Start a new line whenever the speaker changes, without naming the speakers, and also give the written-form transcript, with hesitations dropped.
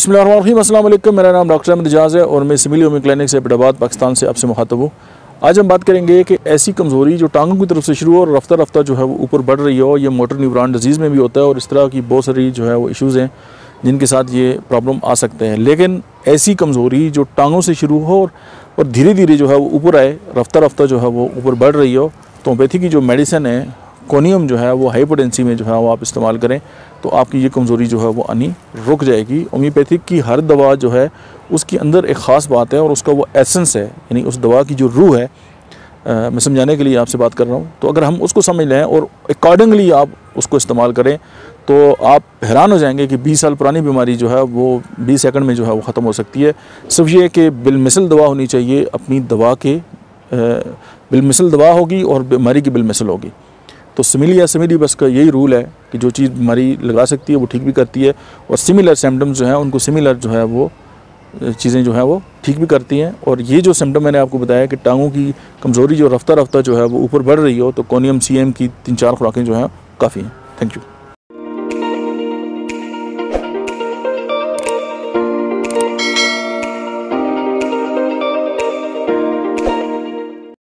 बिस्मिल्लाहिर्रहमानिर्रहीम, अस्सलाम वालेकुम। मेरा नाम डॉक्टर अहमद एजाज़ है और मैं सिविल होम्यो क्लिनिक से एबटाबाद पाकिस्तान से आपसे मुखातब हूँ। आज हम बात करेंगे कि ऐसी कमज़ोरी जो टांगों की तरफ से शुरू हो और रफ्ता रफ्ता जो है वो ऊपर बढ़ रही हो, ये मोटर न्यूरॉन डिजीज़ में भी होता है और इस तरह की बहुत सारी जो है वो इश्यूज़ हैं जिनके साथ ये प्रॉब्लम आ सकते हैं। लेकिन ऐसी कमज़ोरी जो टांगों से शुरू हो और धीरे धीरे जो है वो ऊपर आए, रफ्ता रफ्ता जो है वो ऊपर बढ़ रही हो, तो होम्योपैथी की जो मेडिसिन है कोनियम जो है वो हाई पोटेंसी में जो है वो आप इस्तेमाल करें तो आपकी ये कमज़ोरी जो है वो आनी रुक जाएगी। होम्योपैथिक की हर दवा जो है उसके अंदर एक ख़ास बात है और उसका वो एसेंस है, यानी उस दवा की जो रूह है, मैं समझाने के लिए आपसे बात कर रहा हूँ। तो अगर हम उसको समझ लें और अकॉर्डिंगली आप उसको इस्तेमाल करें तो आप हैरान हो जाएंगे कि 20 साल पुरानी बीमारी जो है वो 20 सेकंड में जो है वो ख़त्म हो सकती है। सिर्फ ये कि बिलमिसल दवा होनी चाहिए, अपनी दवा के बिलमिसल दवा होगी और बीमारी की बिलमिसल होगी। तो सिमिली बस का यही रूल है कि जो चीज़ बीमारी लगा सकती है वो ठीक भी करती है और सिमिलर सिम्टम्स जो हैं उनको सिमिलर जो है वो चीज़ें जो हैं वो ठीक भी करती हैं। और ये जो सिम्टम मैंने आपको बताया कि टांगों की कमज़ोरी जो रफ्ता रफ्ता जो है वो ऊपर बढ़ रही हो, तो कोनियम CM की 3-4 खुराकें जो हैं काफ़ी हैं। Thank you.